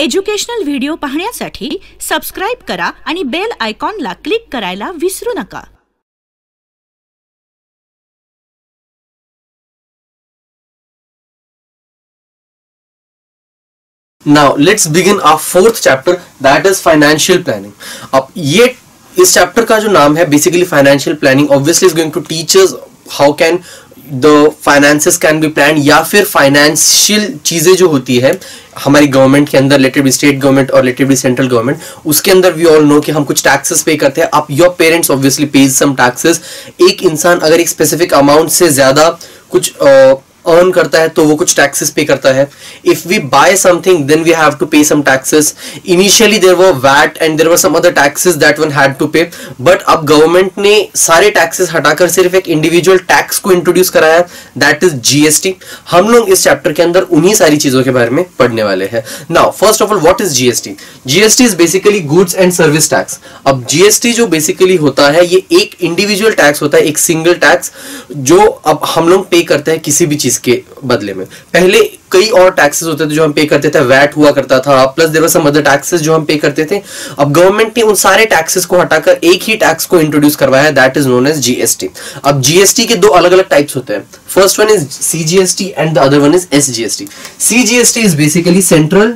Educational video पाहण्यासाठी subscribe करा आणि बेल आयकॉनला क्लिक करायला विसरू नका. Now let's begin our fourth chapter, that is financial planning. अब ये इस चैप्टर का जो नाम है basically financial planning, obviously is going to teach us how can the finances can be plan, या फिर फाइनेंशियल चीजें जो होती है हमारी गवर्नमेंट के अंदर, लेटेड बी स्टेट गवर्नमेंट और लेटेड बी सेंट्रल गवर्नमेंट, उसके अंदर वी ऑल नो कि हम कुछ टैक्सेस पे करते हैं. अब your parents obviously page some taxes. एक इंसान अगर एक स्पेसिफिक अमाउंट से ज्यादा कुछ अर्न करता है तो वो कुछ टैक्सेस पे करता है. If we buy something then we have to pay some taxes. Initially there were VAT and there were some other taxes that one had to pay, but अब गवर्नमेंट ने सारे टैक्सेस हटाकर सिर्फ एक individual tax को introduce कराया है, that is GST. हम लोग इस चैप्टर के अंदर उन्हीं सारी चीजों के बारे में पढ़ने वाले हैं. Now first of all what is GST? GST is basically goods and service tax. अब जीएसटी जो बेसिकली होता है ये एक इंडिविजुअल टैक्स होता है, एक सिंगल टैक्स जो अब हम लोग पे करते हैं किसी भी चीज के बदले में. पहले कई और टैक्सेस होते थे जो हम पे करते थे, वैट हुआ करता था, plus there were some other taxes जो हम पे करते थे. अब गवर्नमेंट ने उन सारे टैक्सेस को हटाकर एक ही टैक्स को इंट्रोड्यूस करवाया, that is known as GST. अब जीएसटी के दो अलग अलग टाइप्स होते हैं. First one is CGST and the other one is SGST. CGST is basically central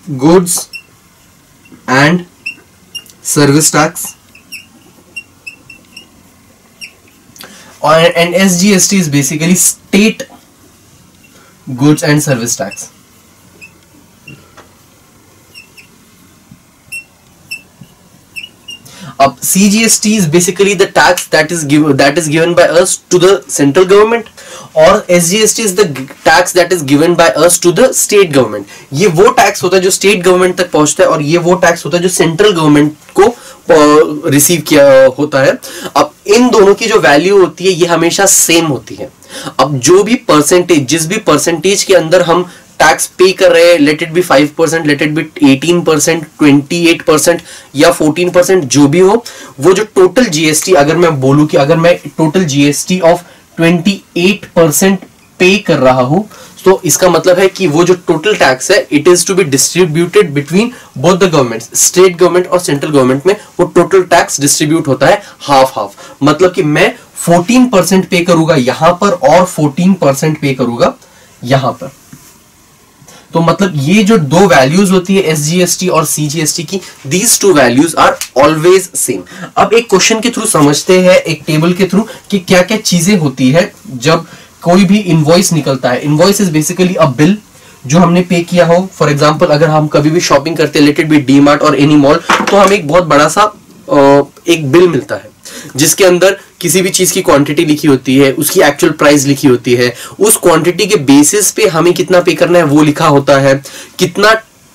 goods and service tax, and SGST is basically state goods and service tax. अब CGST is basically the tax that is given by us to the central government, और SGST is the tax that is given by us to the state government. ये वो tax होता है जो state government तक पहुंचता है, और ये वो टैक्स होता है जो सेंट्रल गवर्नमेंट को रिसीव किया होता है. अब इन दोनों की जो वैल्यू होती है ये हमेशा सेम होती है. अब जो भी परसेंटेज, जिस भी परसेंटेज के अंदर हम टैक्स पे कर रहे हैं, let it be 5%, let it be 18%, 28% या 14%, जो भी हो, वो जो टोटल जीएसटी, अगर मैं बोलूं कि अगर मैं टोटल जीएसटी ऑफ 28% पे कर रहा हूं, तो इसका मतलब है कि वो जो टोटल टैक्स है it is to be distributed between both the governments, state government और सेंट्रल गवर्नमेंट में वो टोटल टैक्स डिस्ट्रीब्यूट होता है हाफ हाफ. मतलब कि मैं 14% पे करूंगा यहां पर और 14% पे करूंगा यहां पर. तो मतलब ये जो दो वैल्यूज होती है एसजीएसटी और सीजीएसटी की, these two values are always same. अब एक क्वेश्चन के थ्रू समझते हैं, एक टेबल के थ्रू, कि क्या क्या चीजें होती है जब कोई भी इनवॉइस निकलता है. Invoice is basically a bill जो हमने पे किया हो. फॉर एग्जांपल अगर हम कभी भी शॉपिंग करते हैं, लेट इट बी डीमार्ट और एनी मॉल, तो हमें एक बहुत बड़ा सा एक बिल मिलता है जिसके अंदर किसी भी चीज की क्वांटिटी लिखी होती है, उसकी एक्चुअल प्राइस लिखी होती है, उस क्वांटिटी के बेसिस पे हमें कितना पे करना है वो लिखा होता है, कितना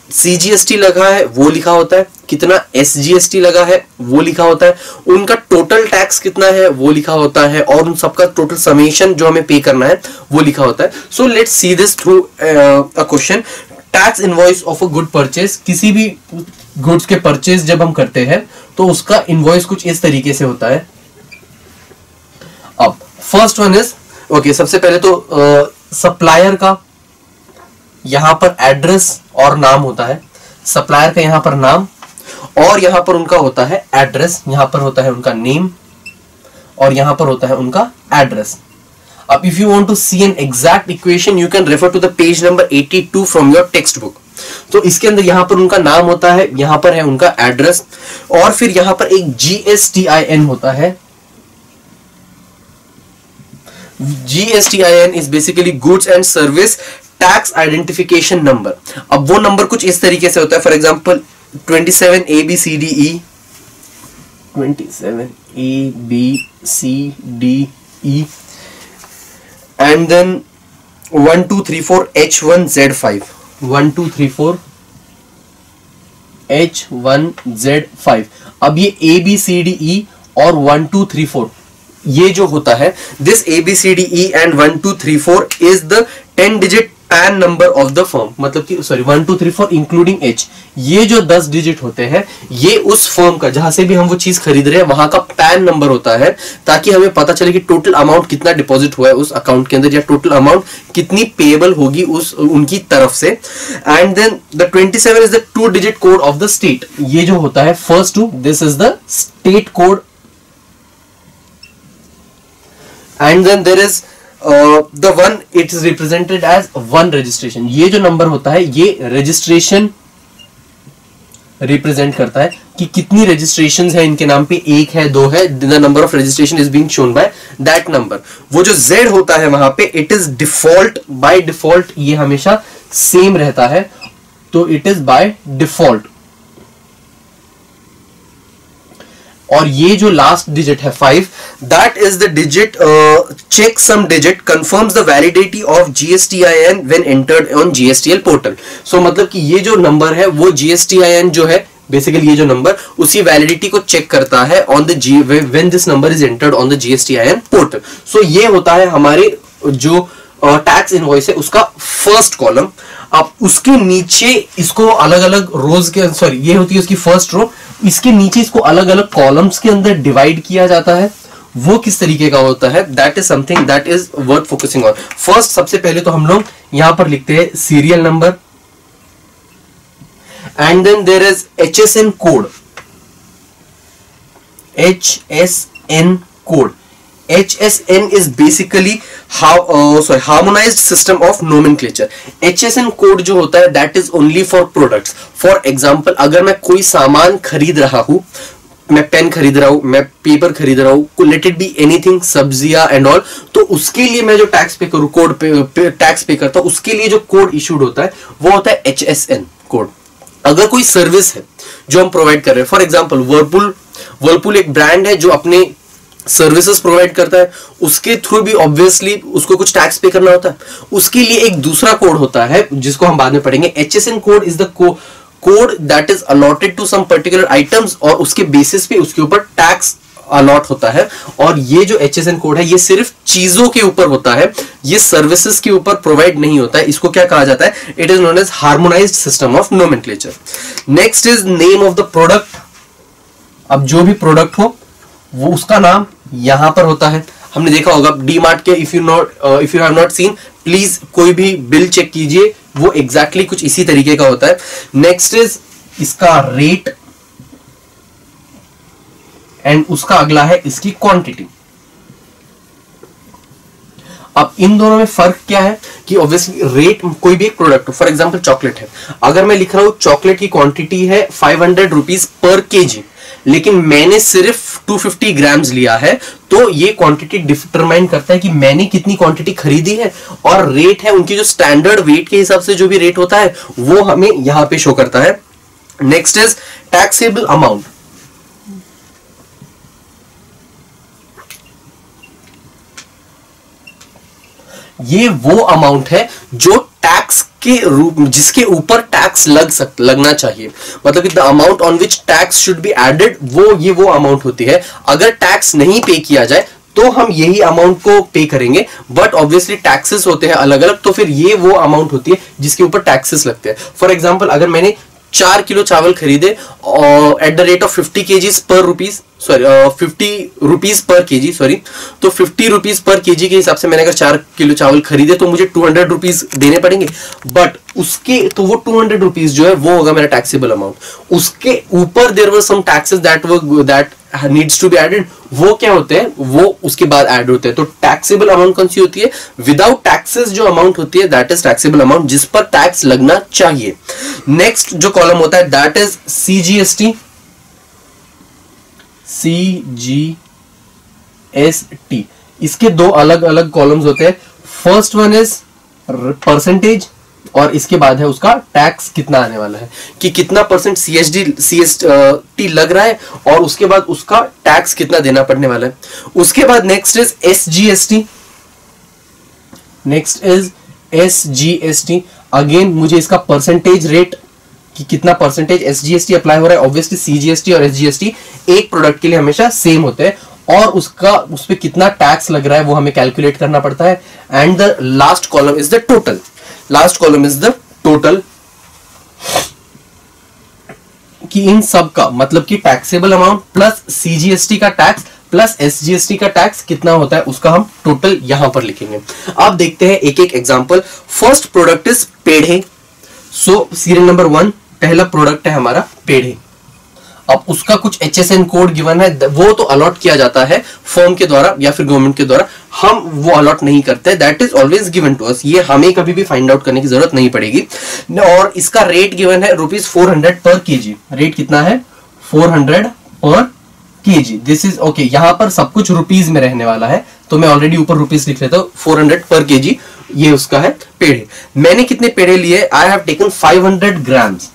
सीजीएसटी लगा है वो लिखा होता है, कितना एसजीएसटी लगा है वो लिखा होता है, उनका टोटल टैक्स कितना है वो लिखा होता है, और उन सबका टोटल समेशन जो हमें पे करना है वो लिखा होता है. So let's see this through a question. Tax invoice of a good purchase, किसी भी गुड्स के परचेज जब हम करते हैं तो उसका इनवॉइस कुछ इस तरीके से होता है. अब फर्स्ट वन इज ओके, सबसे पहले तो सप्लायर का यहां पर एड्रेस और नाम होता है. सप्लायर का यहां पर नाम, और यहां पर उनका होता है एड्रेस, यहां पर होता है उनका नेम, और यहां पर होता है उनका एड्रेस. अब if you want to see an exact equation you can refer to the page number 82 from your textbook. तो इसके अंदर यहां पर उनका नाम होता है, यहां पर है उनका एड्रेस, और फिर यहां पर एक GSTIN होता है. GSTIN is basically goods and service tax identification number. अब वो नंबर कुछ इस तरीके से होता है. For example 27ABCDE, 27ABCDE, and then 1234H1Z5, 1234H1Z5. अब ये ABCDE और 1234 ये जो होता है, this ABCDE and 1234 is the 10 digit pan number of the firm, मतलब कि सॉरी 1 2 3 4 इंक्लूडिंग एच, ये जो 10 डिजिट होते हैं ये उस फर्म का, जहां से भी हम वो चीज खरीद रहे हैं वहां का पैन नंबर होता है, ताकि हमें पता चले कि टोटल अमाउंट कितना डिपॉजिट हुआ है उस अकाउंट के अंदर, या टोटल अमाउंट कितनी पेएबल होगी उस उनकी तरफ से। And then the 27 is the 2 digit code of the state, ये जो होता है first two, this is the state code. And then there is the one it is represented as one registration, ये जो नंबर होता है ये रजिस्ट्रेशन रिप्रेजेंट करता है कि कितनी रजिस्ट्रेशंस है इनके नाम पे, एक है, दो है, the number of registration is being shown by that number. वो जो Z होता है वहां पे it is default, by default ये हमेशा सेम रहता है, तो इट इज बाय डिफॉल्ट। और ये जो लास्ट डिजिट है 5, that is the digit check sum digit confirms the validity of GSTIN when entered on GSTL portal. So मतलब कि ये जो नंबर है वो GSTIN जो है बेसिकली ये जो नंबर उसी वैलिडिटी को चेक करता है on the when this number is entered on the GSTIN portal. So ये होता है हमारे जो टैक्स इनवॉइस है उसका फर्स्ट कॉलम। अब उसके नीचे इसको अलग अलग रोज के, सॉरी ये होती है उसकी फर्स्ट रो, इसके नीचे इसको अलग अलग कॉलम्स के अंदर डिवाइड किया जाता है। वो किस तरीके का होता है, that is something that is worth focusing on. First सबसे पहले तो हम लोग यहां पर लिखते हैं serial number, and then there is HSN code, HSN code. HSN is basically harmonized system of nomenclature. HSN code जो होता है that is only for products. For example, अगर मैं कोई सामान खरीद रहा हूं, मैं पेन खरीद रहा हूं, मैं पेपर खरीद रहा हूं, लेट इट बी एनीथिंग, सब्जियां एंड ऑल, तो उसके लिए मैं जो टैक्स पे करूं, कोड पे टैक्स पे करता हूं, उसके लिए जो कोड इशूड होता है वो होता है HSN कोड। अगर कोई सर्विस है जो हम प्रोवाइड कर रहे हैं, फॉर एग्जाम्पल वर्लपूल एक ब्रांड है जो अपने सर्विसेज प्रोवाइड करता है, उसके थ्रू भी ऑब्वियसली उसको कुछ टैक्स पे करना होता है, उसके लिए एक दूसरा कोड होता है जिसको हम बाद में पढ़ेंगे। HSN code is the code that is allotted to some particular items, और उसके बेसिस पे उसके ऊपर टैक्स अलॉट होता है। और ये जो HSN कोड है ये सिर्फ चीजों के ऊपर होता है, ये सर्विसेज के ऊपर प्रोवाइड नहीं होता है। इसको क्या कहा जाता है, it is known as harmonized system of nomenclature. Next is name of the product. अब जो भी प्रोडक्ट हो वो उसका नाम यहां पर होता है। हमने देखा होगा डीमार्ट के, if you have not seen please कोई भी बिल चेक कीजिए, वो एग्जैक्टली कुछ इसी तरीके का होता है। नेक्स्ट इज इसका रेट, एंड उसका अगला है इसकी क्वांटिटी। अब इन दोनों में फर्क क्या है कि ऑब्वियसली रेट, कोई भी एक प्रोडक्ट, फॉर एग्जांपल चॉकलेट है, अगर मैं लिख रहा हूं चॉकलेट की क्वांटिटी है 500 रुपीज पर केजी, लेकिन मैंने सिर्फ 250 ग्राम्स लिया है, तो ये क्वांटिटी डिटरमाइन करता है कि मैंने कितनी क्वांटिटी खरीदी है, और रेट है उनकी जो स्टैंडर्ड वेट के हिसाब से जो भी रेट होता है वो हमें यहां पे शो करता है। Next is taxable amount. ये वो अमाउंट है जो टैक्स के रूप, जिसके ऊपर टैक्स लगना चाहिए, मतलब कि the amount on which tax should be added, वो अमाउंट होती है। अगर टैक्स नहीं पे किया जाए तो हम यही अमाउंट को पे करेंगे, बट ऑब्वियसली टैक्सेस होते हैं अलग अलग, तो फिर ये वो अमाउंट होती है जिसके ऊपर टैक्सेस लगते हैं। फॉर एग्जाम्पल अगर मैंने 4 किलो चावल खरीदे at the rate of 50 kgs per rupees, sorry 50 rupees per kg, sorry, तो 50 रुपीज पर केजी के हिसाब से मैंने अगर 4 किलो चावल खरीदे तो मुझे 200 रुपीज देने पड़ेंगे, बट उसके तो वो 200 रुपीज जो है वो होगा मेरा टैक्सेबल अमाउंट। उसके ऊपर there were some taxes that needs to be added, वो क्या होते हैं, वो उसके बाद ऐड होते हैं। तो टैक्सेबल अमाउंट कौन सी होती है, विदाउट टैक्सेस जो अमाउंट होती है दैट इज टैक्सेबल अमाउंट, जिस पर टैक्स लगना चाहिए। नेक्स्ट जो कॉलम होता है दैट इज CGST। इसके दो अलग अलग कॉलम्स होते हैं। फर्स्ट वन इज परसेंटेज, और इसके बाद है उसका टैक्स कितना आने वाला है, कि कितना परसेंट CST लग रहा है, और उसके बाद उसका टैक्स कितना देना पड़ने वाला है। उसके बाद नेक्स्ट इज SGST। अगेन मुझे इसका परसेंटेज रेट, कि कितना परसेंटेज SGST अप्लाई हो रहा है। ऑब्वियसली CGST और SGST एक प्रोडक्ट के लिए हमेशा सेम होते हैं, और उसका उस पर कितना टैक्स लग रहा है वो हमें कैलकुलेट करना पड़ता है। And the last column is the total, last column is the total, कि इन सब का मतलब कि टैक्सेबल अमाउंट प्लस सीजीएसटी का टैक्स प्लस एसजीएसटी का टैक्स कितना होता है उसका हम टोटल यहां पर लिखेंगे। अब देखते हैं एक एक example. First product is pedhe. So serial number 1 पहला प्रोडक्ट है हमारा पेढ़े। अब उसका कुछ HSN कोड गिवन है, वो तो अलॉट किया जाता है फर्म के द्वारा या फिर गवर्नमेंट के द्वारा, हम वो अलॉट नहीं करते, that is always given to us, ये हमें कभी भी फाइंड आउट करने की जरूरत नहीं पड़ेगी। और इसका रेट गिवन है ₹400 पर केजी। रेट कितना है? 400 पर केजी। This is okay. यहां पर सब कुछ रुपीज में रहने वाला है, तो मैं ऑलरेडी ऊपर रुपीज लिख लेता हूं। 400 पर केजी ये उसका है पेड़े। मैंने कितने पेड़े लिए? I have taken 500 grams.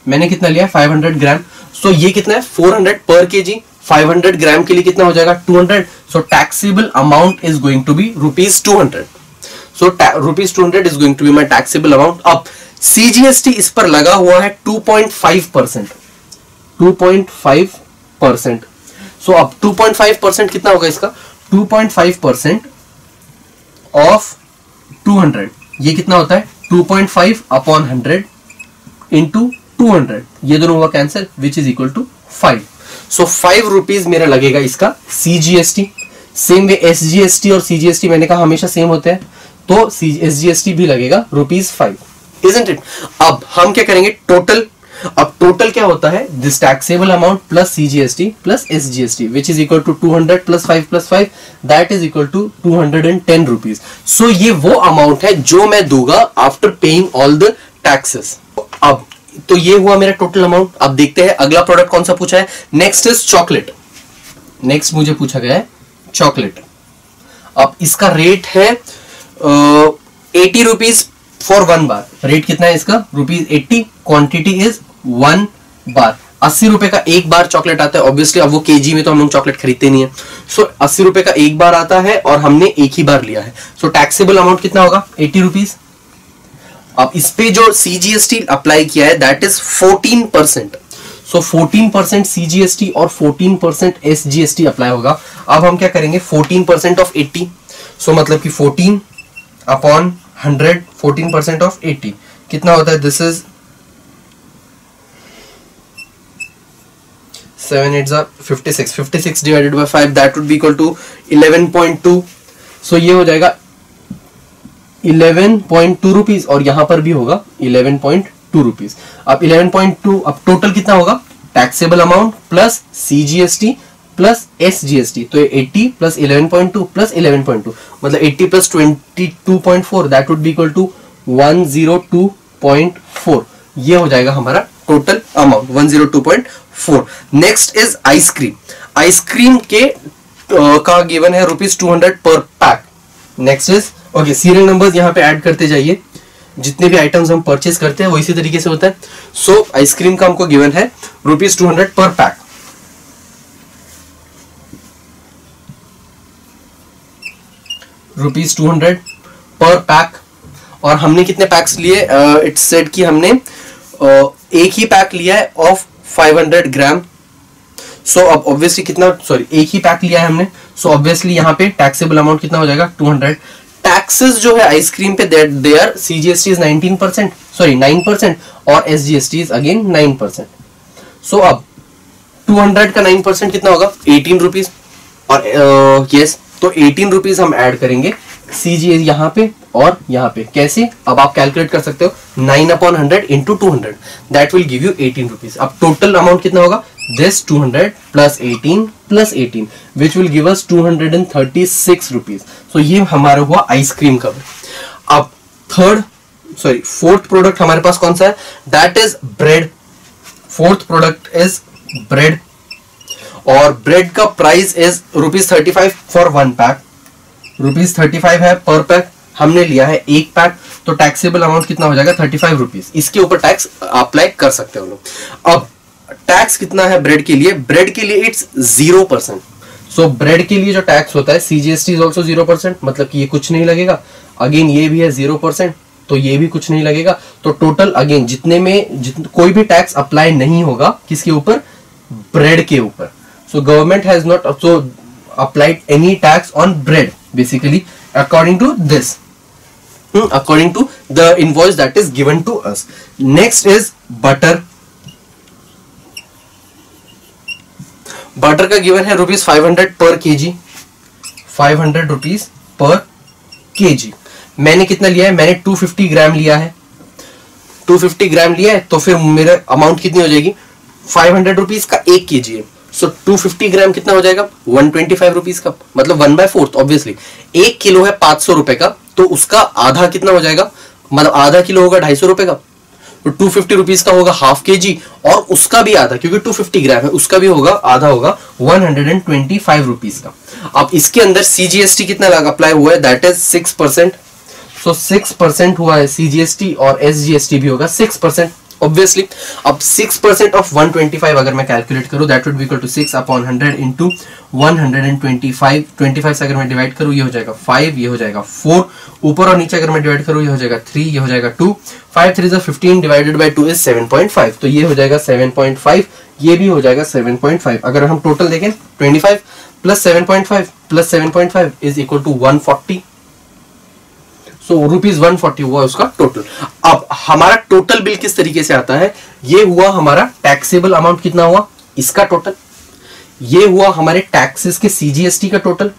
मैंने कितना लिया? 500 ग्राम। सो ये कितना है? 400 पर केजी। 500 ग्राम के लिए कितना हो जाएगा? 200। So taxable amount is going to be ₹200। So ₹200 is going to be my taxable amount. अब सीजीएसटी इस पर लगा हुआ है 2.5%। 2.5%। सो अब 2.5% कितना होगा इसका? 2.5% ऑफ 200 ये कितना होता है? 2.5 अपॉन 100 इंटू 200, ये दोनों हुआ cancel, which is equal to 5। So 5 rupees मेरा लगेगा इसका सीजीएसटी। सेम वे एसजीएसटी और सीजीएसटी मैंने कहा हमेशा सेम होते हैं, तो एसजीएसटी भी लगेगा ₹5, इजंट इट? अब हम क्या करेंगे? टोटल। अब टोटल क्या होता है? This taxable amount plus CGST plus SGST which is equal to 200 plus 5 that is equal to 210 rupees. So ये वो अमाउंट है जो मैं दूंगा after paying all the taxes. अब तो ये हुआ मेरा टोटल अमाउंट। अब देखते हैं अगला प्रोडक्ट कौन सा पूछा है। Next is chocolate. नेक्स्ट मुझे पूछा गया है चॉकलेट। अब इसका रेट है 80 रुपीज फॉर 1 बार। रेट कितना है इसका? ₹80। क्वांटिटी इज 1 बार। 80 रुपए का एक बार चॉकलेट आता है। ऑब्वियसली अब वो केजी में तो हम लोग चॉकलेट खरीदते नहीं है। सो 80 रुपए का एक बार आता है और हमने एक ही बार लिया है। सो टैक्सेबल अमाउंट कितना होगा? 80 रुपीज। अब इस पे जो सीजीएसटी अप्लाई किया है दैट इज 14%। सो 14% सीजीएसटी और 14% एसजीएसटी अप्लाई होगा। अब हम क्या करेंगे? 14% ऑफ 80। सो मतलब कि 14 अपॉन 100, 14% ऑफ 80 कितना होता है? This is 7 8 56। 56 divided by 5 that would be equal to 11.2। So ये हो जाएगा 11.2 रुपीज और यहां पर भी होगा 11.2 रुपीज। अब 11.2, अब टोटल कितना होगा? Taxable amount plus CGST plus SGST, तो 80 प्लस 11.2 प्लस 11.2 मतलब 80 plus 22.4 that would be equal to 102.4। ये हो जाएगा हमारा total amount 102.4। Next is ice cream. Ice cream के का गिवन है ₹200 पर pack. Next is okay, serial numbers यहाँ पे ऐड करते जाइए। जितने भी आइटम्स हम परचेज करते हैं वो इसी तरीके से होता है। सो आइसक्रीम का हमको गिवन है ₹200 पर पैक। ₹200 पर पैक। और हमने कितने पैक्स लिए? इट्स सेड कि हमने एक ही पैक लिया है ऑफ 500 ग्राम। सो अब ऑब्वियसली कितना, सॉरी एक ही पैक लिया है हमने। सो ऑब्वियसली यहाँ पे टैक्सेबल अमाउंट कितना हो जाएगा? 200। टैक्सेस जो है आइसक्रीम पे देयर सीजीएसटी इज 19%, सॉरी 9% और एसजीएसटी इज अगेन 9%। सो अब 200 का 9% कितना होगा? 18 रुपीज। और यस, तो 18 रुपीज हम ऐड करेंगे सीजीएस यहाँ पे और यहाँ पे। कैसे? अब आप कैलकुलेट कर सकते हो 9/100 into 200 that will give you 18 rupees. अब टोटल अमाउंट कितना होगा? This 200 plus 18 which will give us 236 rupees. So ये हमारा हुआ आइसक्रीम का। अब फोर्थ प्रोडक्ट हमारे पास कौन सा है? That is bread. Fourth product is bread और ब्रेड का प्राइस इज ₹35 फॉर 1 पैक। ₹35 है पर पैक। हमने लिया है एक पैक, तो टैक्सेबल अमाउंट कितना हो जाएगा? 35 रुपीज। इसके ऊपर टैक्स अप्लाई कर सकते हो लोग। अब टैक्स कितना है ब्रेड के लिए? ब्रेड के लिए इट्स 0%। सो ब्रेड के लिए जो टैक्स होता है सीजीएसटी इज ऑल्सो 0%, मतलब कि ये कुछ नहीं लगेगा। अगेन ये भी है 0%, तो ये भी कुछ नहीं लगेगा। तो टोटल अगेन जितने में कोई भी टैक्स अप्लाई नहीं होगा किसके ऊपर? ब्रेड के ऊपर। So government has not applied any tax on bread basically according to this. according to the invoice that is given to us. Next is butter. Butter का given है ₹500 per kg, 500 rupees per kg. मैंने कितना लिया है? मैंने 250 ग्राम लिया है. 250 ग्राम लिया है तो फिर मेरा अमाउंट कितनी हो जाएगी? 500 रुपीज का 1 kg है. सो 250 ग्राम कितना हो जाएगा? 125 रुपीज का, मतलब 1/4. ऑब्वियसली 1 किलो है 500 रुपए का, तो उसका आधा कितना हो जाएगा? मतलब आधा किलो होगा 250 रुपए का, तो 250 रुपीज का होगा हाफ kg, और उसका भी आधा, क्योंकि 250 ग्राम है, उसका भी होगा आधा, होगा 125 रुपीज का. अब इसके अंदर CGST कितना अप्लाई हुआ है? That is 6%. सो 6% हुआ है CGST, और SGST भी होगा 6% ऑब्वियसली. अब 6% ऑफ 125 अगर मैं कैलकुलेट करूं, that would be equal to 6 upon 100 into 125. 25 से अगर मैं डिवाइड करूं, ये हो जाएगा 5, ये हो जाएगा 4. ऊपर और नीचे अगर मैं डिवाइड करूं, ये हो जाएगा 3, ये हो जाएगा 2. 5 3 is 15 डिवाइडेड बाय 2 इज 7.5. तो ये हो जाएगा 7.5, ये भी हो जाएगा 7.5. अगर हम टोटल देखें, 25 plus 7.5 plus 7.5 is equal to 140. So ₹140 हुआ उसका टोटल. अब हमारा टोटल बिल किस तरीके से आता है? ये हुआ हमारा टैक्सेबल अमाउंट कितना हुआ, इसका टोटल. ये हुआ हमारे टैक्सेस के CGST का टोटल.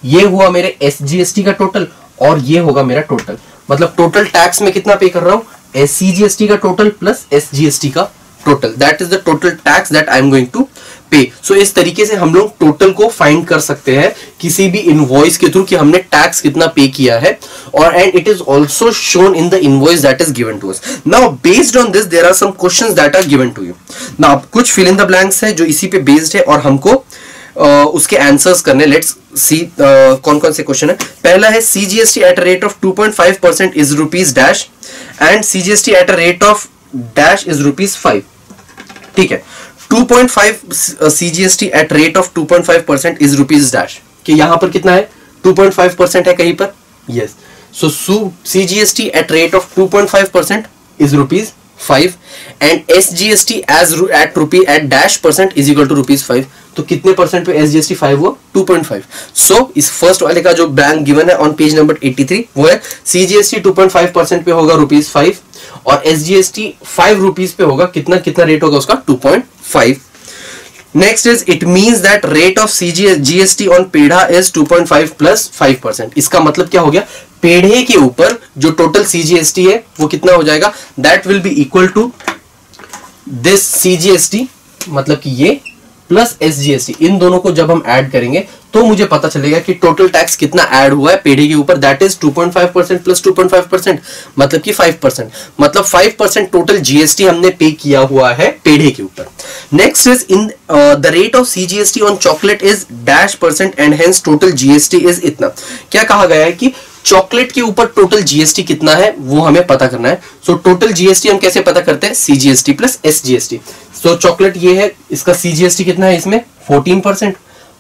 ये हुआ मेरे SGST का टोटल, और ये होगा मेरा टोटल. मतलब टोटल टैक्स में कितना पे कर रहा हूं? CGST का टोटल प्लस SGST का total. That is the total tax that I am going to pay. So इस तरीके से हम लोग टोटल को फाइंड कर सकते हैं किसी भी इनवॉइस के थ्रू कि हमने टैक्स कितना पे किया है, और and it is also shown in the invoice that is given to us. Now based on this there are some questions that are given to you. Now कुछ फिल इन द ब्लैंक्स है जो इसी पे based है, और हमको उसके answers करने. लेट्स सी कौन कौन से क्वेश्चन है. पहला है CGST at a rate of 2.5% is rupees dash, and CGST at a rate of dash is ₹5. ठीक है. 2.5 CGST at rate of 2.5% is rupees dash, कि यहां पर कितना है? 2.5% है कहीं पर. Yes. So CGST at rate of 2.5% is ₹5, and SGST at dash percent is equal to ₹5. तो कितने परसेंट पे SGST 5 हुआ? 2.5. सो इस फर्स्ट वाले का जो ब्लैंक गिवन है ऑन पेज नंबर 83 वो है CGST 2.5% पे होगा ₹5, और SGST 5 रुपीज पे होगा. कितना कितना रेट होगा उसका? 2.5. Next is it means that rate of GST on pedha is 2.5 plus 5%. इसका मतलब क्या हो गया? पेढ़े के ऊपर जो टोटल CGST है वो कितना हो जाएगा? That will be equal to this CGST, मतलब कि ये प्लस SGST, इन दोनों को जब हम ऐड करेंगे तो मुझे पता चलेगा कि टोटल टैक्स कितना ऐड हुआ है पेढ़े के ऊपर. दैट इज 2.5% प्लस 2.5%, मतलब कि 5%. मतलब 5% टोटल GST हमने पे किया हुआ है पेढ़े के ऊपर. Next is in the rate of CGST on chocolate is dash % and hence total GST is इतना. क्या कहा गया है कि चॉकलेट के ऊपर टोटल GST कितना है वो हमें पता करना है. सो टोटल GST हम कैसे पता करते हैं? CGST plus SGST. सो चॉकलेट ये है, इसका CGST कितना है इसमें? 14%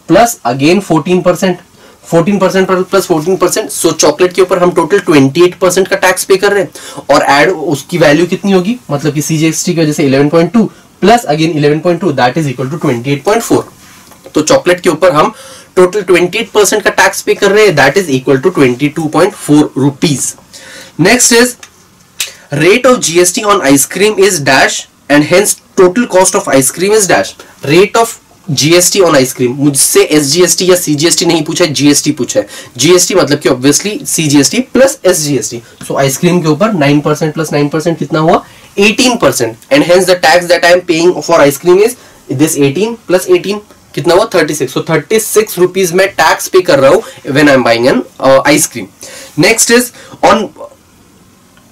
प्लस अगेन 14%, 14% प्लस 14%. सो चॉकलेट के ऊपर हम टोटल 28% का टैक्स पे कर रहे हैं, और ऐड उसकी वैल्यू कितनी होगी? मतलब कि CGST की वजह से 11.2 plus again 11.2, that is equal to 28.4. तो चॉकलेट के ऊपर हम टोटल 28% का टैक्स पे कर रहे हैं, that is equal to 22.4 rupees. Next is rate of GST on ice cream is dash, and hence total cost of ice cream is dash. Rate of GST on ice cream, मुझसे SGST या CGST नहीं पूछा है, GST पूछा है. GST मतलब कि obviously CGST plus SGST. सो ice cream के ऊपर 9% प्लस 9% कितना हुआ? 18%, and hence the tax that I am paying for ice cream is this 18 plus 18 कितना हुआ? 36. सो 36 रुपीज में टैक्स पे कर रहा हूं when I am buying an ice cream. Next is on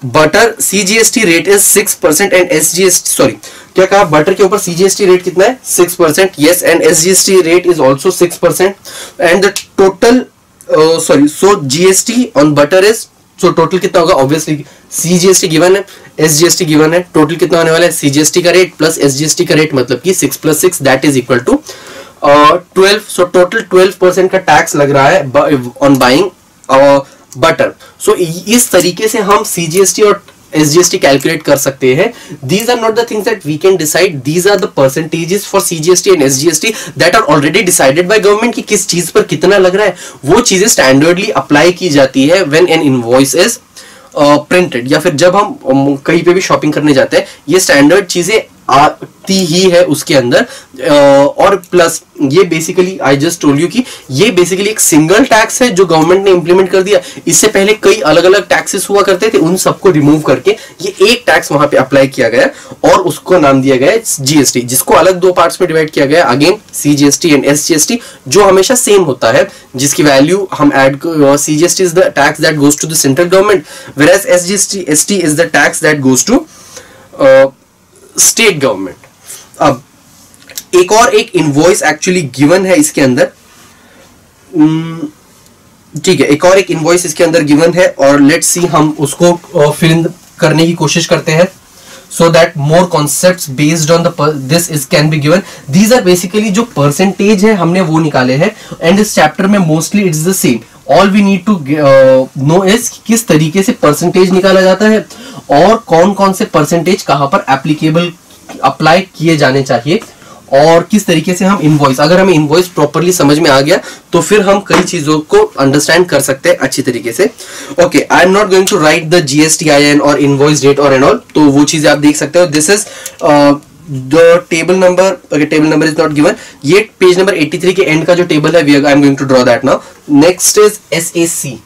butter CGST rate is 6% and SGST, sorry क्या कहा? Butter के ऊपर CGST रेट कितना है? 6%. Yes, and SGST rate is also 6%, and the total sorry so GST on butter is, so total कितना होगा? Obviously CGST given है, SGST given है, टोटल कितना होने वाला है? CGST का रेट प्लस SGST का रेट, मतलब कि 6 plus 6 that is equal to 12. So total 12% का टैक्स लग रहा है ऑन बाइंग बटर. सो इस तरीके से हम CGST और SGST कैलकुलेट कर सकते हैं. These are not the things that we can decide. These are the percentages for CGST and SGST that are already decided by government कि किस चीज पर कितना लग रहा है. वो चीजें स्टैंडर्डली अप्लाई की जाती है when an invoice is printed या फिर जब हम कहीं पे भी शॉपिंग करने जाते हैं, ये स्टैंडर्ड चीजें आती ही है उसके अंदर। और प्लस ये basically I just told you कि ये बेसिकली एक सिंगल टैक्स है जो गवर्नमेंट ने इंप्लीमेंट कर दिया। इससे पहले कई अलग अलग टैक्सेस हुआ करते थे, उन सबको रिमूव करके ये एक टैक्स वहां पे अप्लाई किया गया और उसको नाम दिया गया जीएसटी, जिसको अलग दो पार्ट्स में डिवाइड किया गया, अगेन सीजीएसटी एंड एसजीएसटी, जो हमेशा सेम होता है, जिसकी वैल्यू हम add, CGST is the tax that goes to the central government, whereas SGST is the tax that goes to state government. अब एक इनवॉइस एक्चुअली गिवन है इसके अंदर, ठीक है, एक और एक इनवॉइस इसके अंदर गिवन है और लेट्स सी हम उसको फिल इन करने की कोशिश करते हैं so that more concepts based on this is can be given. These are basically जो percentage है हमने वो निकाले हैं and इस chapter में mostly it's the same. All we need to know is किस तरीके से percentage निकाला जाता है और कौन कौन से percentage कहाँ पर applicable अप्लाई किए जाने चाहिए और किस तरीके से हम इनवॉइस, अगर हमें इनवॉइस प्रॉपरली समझ में आ गया तो फिर हम कई चीजों को अंडरस्टैंड कर सकते हैं अच्छी तरीके से। Okay, I am not going to write the GSTIN और इनवॉइस डेट और एंड ऑल, तो वो चीजें आप देख सकते हो। This is the table number, okay table number is not given, ये पेज नंबर 83 के एंड का जो टेबल है, I am going to draw that now. Next is SAC.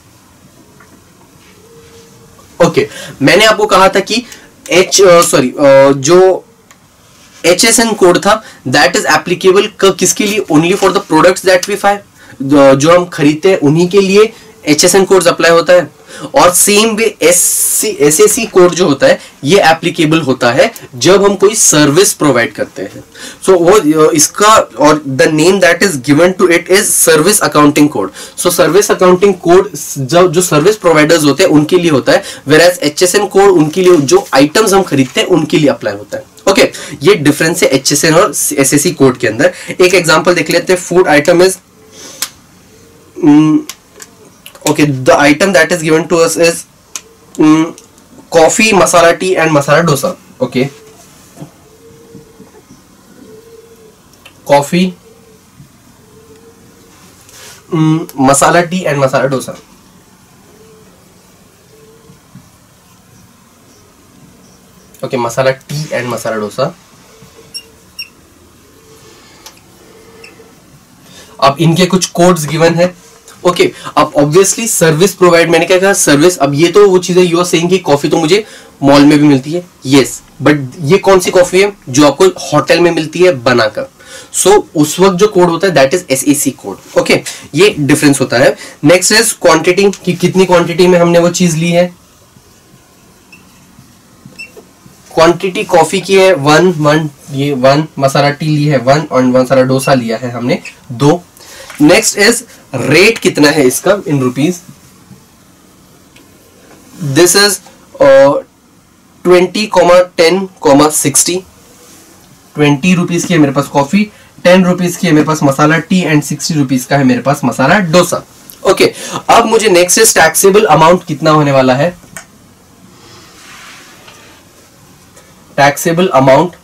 Okay, मैंने आपको कहा था कि जो HSN कोड था दैट इज एप्लीकेबल किसके लिए, only for the products that we buy, जो हम खरीदते हैं उन्हीं के लिए HSN कोड अप्लाई होता है। और सेम वे SAC कोड जो होता है ये एप्लीकेबल होता है जब हम कोई सर्विस प्रोवाइड करते हैं। सो वो इसका और the name that is given to it is service accounting code. So service accounting code जो सर्विस प्रोवाइडर्स होते हैं उनके लिए होता है, वेयरएज HSN कोड उनके लिए जो आइटम्स हम खरीदते हैं उनके लिए अप्लाई होता है। ओके, ये डिफरेंस है HSN और SAC कोड के अंदर। एक एग्जांपल देख लेते हैं। Food item is okay, the item that is given to us is coffee, masala tea and masala dosa. Okay, coffee, masala tea and masala dosa. Okay, masala tea and masala dosa. अब इनके कुछ codes given है। Okay, अब obviously service provide, मैंने क्या कहा service, अब ये तो वो चीजें यू आर सेइंग कि कॉफी तो मुझे मॉल में भी मिलती है, यस, बट ये कौन सी कॉफी है जो आपको होटल में मिलती है बनाकर। सो उस वक्त जो कोड होता है that is SAC code. Okay, ये डिफरेंस होता है। नेक्स्ट इज क्वांटिटी, कि कितनी क्वांटिटी में हमने वो चीज ली है। क्वांटिटी कॉफी की है 1 ये 1, मसाला टी ली है 1 और मसाला डोसा लिया है हमने 2। नेक्स्ट इज रेट कितना है इसका in rupees. This is 20, 10, 60। 20 rupees की है मेरे पास कॉफी, 10 रुपीज की है मेरे पास मसाला टी एंड 60 रुपीज का है मेरे पास मसाला डोसा। ओके, अब मुझे नेक्स्ट इज टैक्सेबल अमाउंट कितना होने वाला है। टैक्सेबल अमाउंट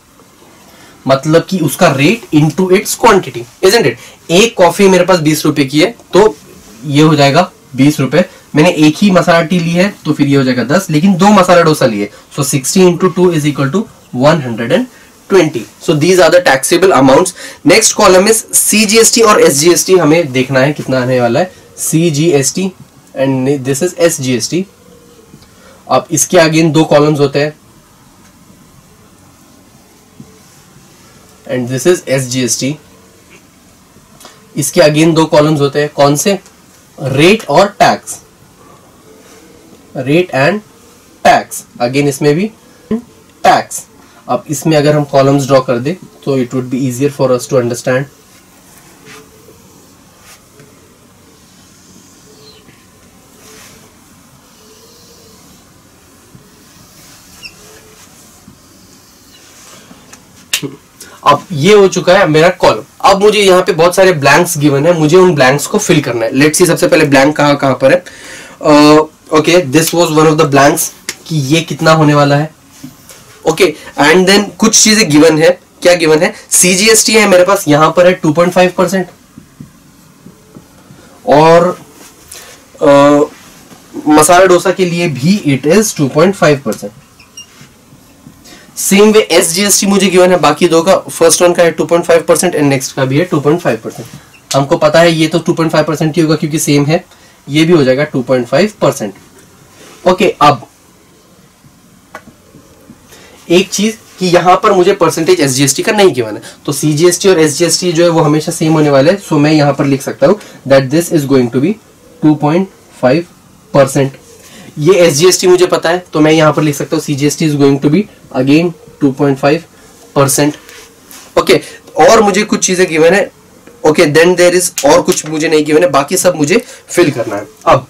मतलब कि उसका rate into its quantity, isn't it. एक कॉफी मेरे पास 20 रुपए की है तो ये हो जाएगा 20 रुपए। मैंने एक ही मसाला टी ली है तो फिर ये हो जाएगा 10, लेकिन 2 मसाला डोसा लिए, so 60 into 2 is equal to 120। So these are the taxable amounts. Next column is CGST और SGST, हमें देखना है कितना आने वाला है। CGST and this is SGST। अब इसके अगेन 2 कॉलम्स होते हैं एंड दिस इज SGST। इसके अगेन 2 कॉलम्स होते हैं, कौन से, रेट और tax, rate and tax. Again इसमें भी टैक्स। अब इसमें अगर हम कॉलम्स ड्रॉ कर दे तो it would be easier for us to understand. अब ये हो चुका है मेरा कॉलम। अब मुझे यहाँ पे बहुत सारे ब्लैंक्स गिवन है, मुझे उन ब्लैंक्स को फिल करना है। लेट्स सी सबसे पहले ब्लैंक कहाँ पर है। Okay, this was one of the blanks कि ये कितना होने वाला है। ओके, एंड देन कुछ चीजें गिवन है। क्या गिवन है, CGST है मेरे पास यहाँ पर है 2.5% और मसाला डोसा के लिए भी it is 2.5%। Same way SGST मुझे गिवन है बाकी दो का, फर्स्ट वन का है 2.5% एंड नेक्स्ट का भी है 2.5%। हमको पता है ये तो 2.5% ही होगा क्योंकि सेम है, ये भी हो जाएगा 2.5%। ओके, अब एक चीज कि यहां पर मुझे परसेंटेज SGST का नहीं गिवन है, तो CGST और SGST जो है वो हमेशा सेम होने वाले हैं। सो मैं यहां पर लिख सकता हूं that this is going to be 2.5%। ये SGST मुझे पता है तो मैं यहां पर लिख सकता हूं CGST is going to be again 2.5%। Okay, और मुझे कुछ चीजें गिवन है। ओके, देन देयर इज और कुछ मुझे नहीं गिवन है, बाकी सब मुझे फिल करना है। अब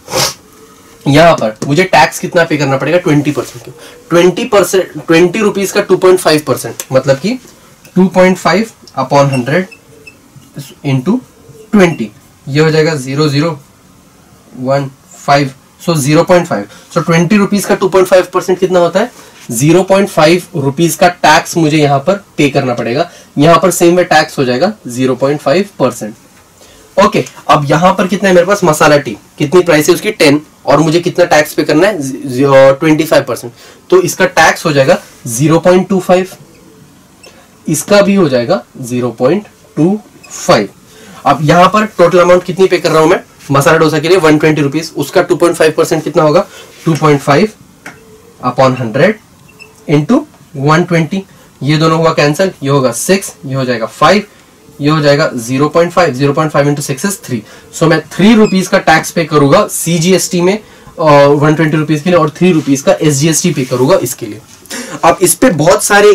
यहां पर मुझे टैक्स कितना पे करना पड़ेगा 20%। 20%, 20 रुपीज का 2.5% मतलब कि 2.5 अपॉन 100 इंटू 20, ये हो जाएगा 0.015, सो 0.5। सो 20 रुपीज का 2.5% कितना होता है 0.5 रुपीज का टैक्स मुझे यहां पर पे करना पड़ेगा। यहां पर सेम वे टैक्स हो जाएगा 0.5%। ओके, अब यहां पर कितना है मेरे पास, मसाला टी कितनी प्राइस है उसकी 10, और मुझे कितना टैक्स पे करना है 25%, तो इसका टैक्स हो जाएगा 0.25, इसका भी हो जाएगा 0.25। अब यहां पर टोटल अमाउंट कितनी पे कर रहा हूं मैं मसाला डोसा के लिए 120 रुपीज, उसका 2.5% कितना होगा 2.5 अपॉन 100 इंटू 120, ये दोनों हुआ कैंसिल, ये होगा 6, ये हो जाएगा 5, ये हो जाएगा 0.5, 0.5 इंटू 6 इज 3। सो मैं 3 रुपीज का टैक्स पे करूंगा CGST में 120 रुपीज के लिए, और 3 रुपीज का SGST पे करूंगा इसके लिए। अब इस पे बहुत सारे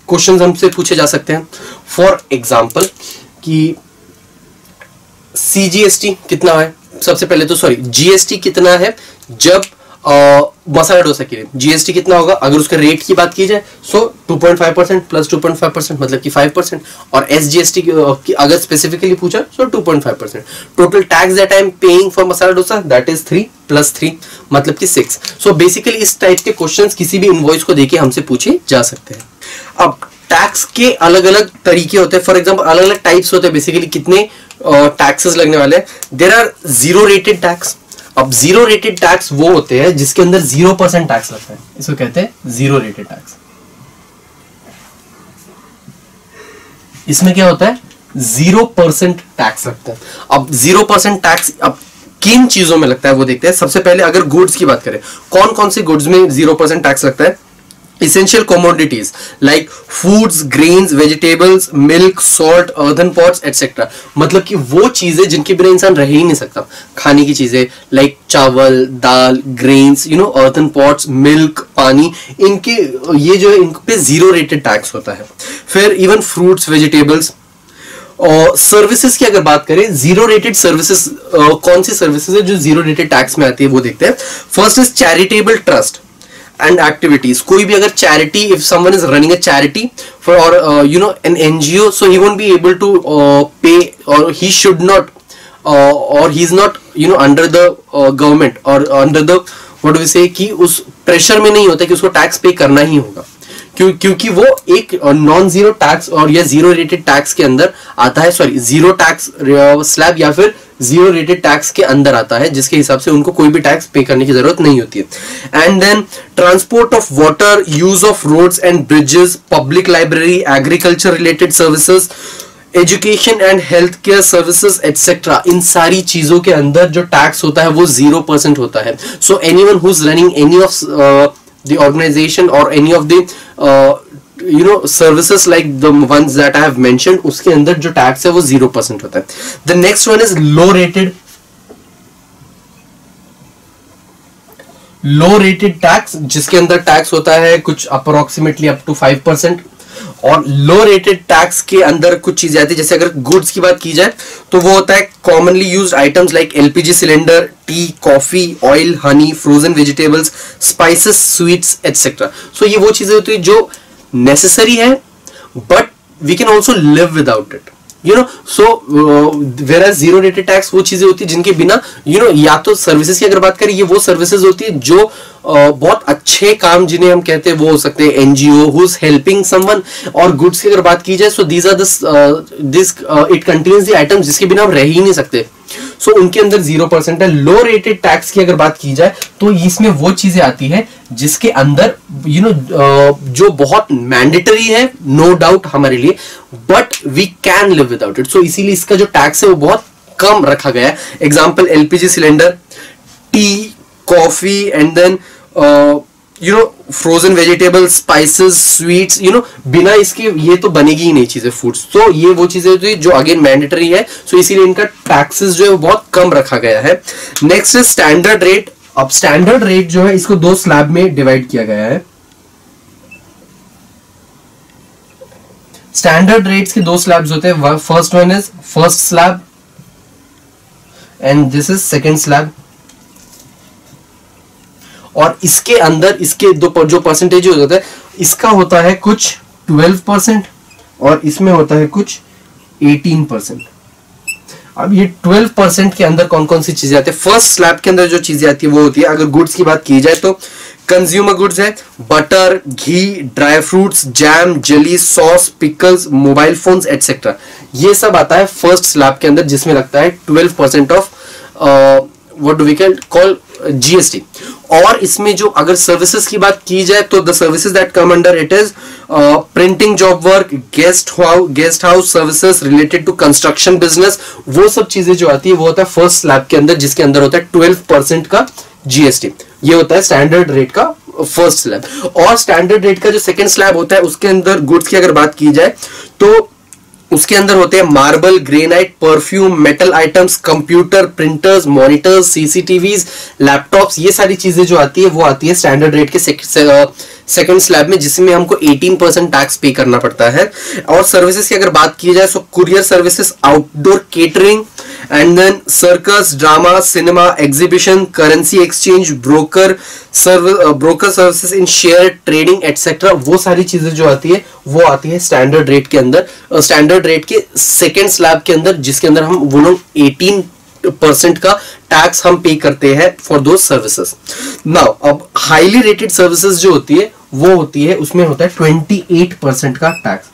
क्वेश्चंस हमसे पूछे जा सकते हैं। फॉर एग्जांपल कि CGST कितना है, सबसे पहले तो सॉरी GST कितना है जब मसाला डोसा के लिए GST कितना होगा, अगर उसका रेट की बात की जाए सो 2.5% प्लस 2.5% मतलब कि 5%, और SGST की अगर स्पेसिफिकली पूछा सो 2.5%। Total tax that I am paying for masala dosa that is 3 plus 3 मतलब कि 6। सो बेसिकली इस टाइप के क्वेश्चंस किसी भी इनवॉइस को देके हमसे पूछे जा सकते हैं। अब टैक्स के अलग अलग तरीके होते हैं, फॉर एग्जाम्पल अलग अलग टाइप्स होते हैं, बेसिकली कितने टैक्सेस लगने वाले हैं। There are zero rated tax. अब जीरो रेटेड टैक्स वो होते हैं जिसके अंदर 0% टैक्स लगता है, इसको कहते हैं जीरो रेटेड टैक्स। इसमें क्या होता है 0% टैक्स लगता है। अब 0% टैक्स अब किन चीजों में लगता है वो देखते हैं। सबसे पहले अगर गुड्स की बात करें, कौन कौन से गुड्स में 0% टैक्स लगता है। Essential commodities like foods, grains, vegetables, milk, salt, earthen pots, etc. मतलब कि वो चीजें जिनके बिना इंसान रह ही नहीं सकता, खाने की चीजें like चावल, दाल, grains, earthen pots, milk, पानी, इनके ये जो है इन पे जीरो रेटेड टैक्स होता है। फिर इवन फ्रूट्स, वेजिटेबल्स और सर्विसेज की अगर बात करें, जीरो रेटेड सर्विसेज कौन सी सर्विसेज है जो जीरो रेटेड टैक्स में आती है वो देखते हैं। First is charitable trust and activities. कोई भी अगर charity, if someone is running a charity for or an NGO, so he won't be able to pay, or he should not or he is not under the government or under the what do we say कि उस pressure में नहीं होता कि उसको tax pay करना ही होगा, क्योंकि वो एक नॉन जीरो टैक्स और या जीरो रेटेड टैक्स के अंदर आता है, सॉरी जीरो टैक्स स्लैब या फिर जीरो रेटेड टैक्स के अंदर आता है, जिसके हिसाब से उनको कोई भी टैक्स पे करने की जरूरत नहीं होती है। And then transport of water, use of roads and bridges, public library, agriculture related services, education and health care services etcetera, इन सारी चीजों के अंदर जो टैक्स होता है वो 0% होता है। So anyone who is running any of the organization or any of the services like the ones that I have mentioned, उसके अंदर जो टैक्स है वो 0% होता है। The next one is low rated tax, जिसके अंदर टैक्स होता है कुछ approximately up to 5%, और लो रेटेड टैक्स के अंदर कुछ चीजें आती है, जैसे अगर गुड्स की बात की जाए तो वो होता है commonly used items like LPG cylinder, tea, coffee, oil, honey, frozen vegetables, spices, sweets etcetera. So ये वो चीजें होती है जो नेसेसरी है but we can also live without it, so whereas zero rated tax वो चीजें होती है जिनके बिना या तो सर्विसेज की अगर बात करें, ये वो सर्विसेज होती है जो बहुत अच्छे काम जिन्हें हम कहते हैं वो हो सकते हैं NGO who is helping someone, और गुड्स की अगर बात की जाए सो these are the this it contains the items जिसके बिना हम रह ही नहीं सकते। सो उनके अंदर 0% है। लो रेटेड टैक्स की अगर बात की जाए तो इसमें वो चीजें आती है जिसके अंदर जो बहुत मैंडेटरी है, नो डाउट हमारे लिए, but we can live without it. So इसीलिए इसका जो टैक्स है वो बहुत कम रखा गया है। Example LPG cylinder, tea, coffee and then frozen vegetables, spices, sweets, बिना इसके ये तो बनेगी ही नहीं चीजें, फूड्स। तो ये वो चीजें होती है जो अगेन मैंडेटरी है, सो इसीलिए इनका टैक्सेस जो है वो बहुत कम रखा गया है। नेक्स्ट है स्टैंडर्ड रेट। अब स्टैंडर्ड रेट जो है इसको 2 स्लैब में डिवाइड किया गया है। स्टैंडर्ड रेट्स के 2 स्लैब्स होते हैं। First one is first slab and this is second slab. और इसके अंदर इसके जो परसेंटेज होता है, इसका होता है कुछ 12% और इसमें होता है कुछ 18%। अब ये 12% के अंदर कौन कौन सी चीजें आती है? फर्स्ट स्लैब के अंदर जो चीजें आती है वो होती है, अगर गुड्स की बात की जाए तो कंज्यूमर गुड्स है, बटर, घी, dry fruits, jam, jelly, sauce, pickles, mobile phones etcetera. ये सब आता है फर्स्ट स्लैब के अंदर, जिसमें लगता है 12% of what do we call GST. और इसमें जो अगर सर्विसेज की बात की जाए तो the services that come under it is printing job work, guest house services related to construction business, वो सब चीजें जो आती है वो होता है फर्स्ट स्लैब के अंदर, जिसके अंदर होता है 12% का जीएसटी। ये होता है स्टैंडर्ड रेट का फर्स्ट स्लैब। और स्टैंडर्ड रेट का जो सेकंड स्लैब होता है उसके अंदर गुड्स की अगर बात की जाए तो उसके अंदर होते हैं marble, granite, perfume, metal items, computer, printers, monitors, CCTVs, laptops, ये सारी चीजें जो आती है वो आती है स्टैंडर्ड रेट के सेकंड स्लैब में, जिसमें हमको 18% टैक्स पे करना पड़ता है। और सर्विसेज की अगर बात की जाए तो courier services, outdoor catering and then circus, drama, cinema, exhibition, currency exchange, broker services in share trading etcetera, वो सारी चीजें जो आती है वो आती है स्टैंडर्ड रेट के अंदर, स्टैंडर्ड रेट के सेकेंड स्लैब के अंदर, जिसके अंदर हम वो लोग 18% का टैक्स हम पे करते हैं फॉर दो सर्विसेज। नाउ अब हाईली रेटेड सर्विसेज जो होती है वो होती है, उसमें होता है 28% का टैक्स।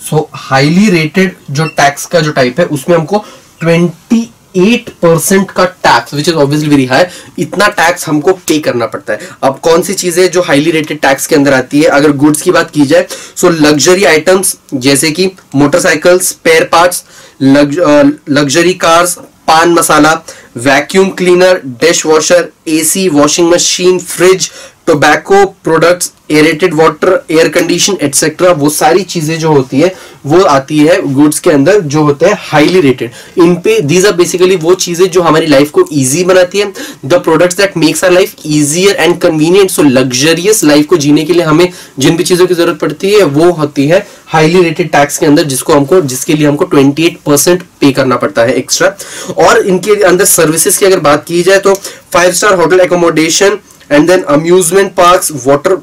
सो हाईली रेटेड जो टैक्स का जो टाइप है उसमें हमको 28% का tax, which is obviously very high, इतना टैक्स हमको पे करना पड़ता है। अब कौन सी चीजें जो हाईली रेटेड टैक्स के अंदर आती है, अगर गुड्स की बात की जाए सो लग्जरी आइटम्स जैसे कि motorcycle, spare parts, luxury cars, pan masala, vacuum cleaner, dish washer, AC, washing machine, fridge, tobacco products, aerated water, air condition etcetera, वो सारी चीजें जो होती है वो आती है गुड्स के अंदर जो होते हैं हाईली रेटेड। इन पे दीज आर बेसिकली वो चीजें जो हमारी लाइफ को इजी बनाती है, the products that makes our life easier and convenient. So luxurious life को जीने के लिए हमें जिन भी चीजों की जरूरत पड़ती है वो होती है हाईली रेटेड टैक्स के अंदर, जिसके लिए हमको 28% पे करना पड़ता है एक्स्ट्रा। और इनके अंदर सर्विसेज की अगर बात की जाए तो 5-star hotel accommodation and then amusement parks, water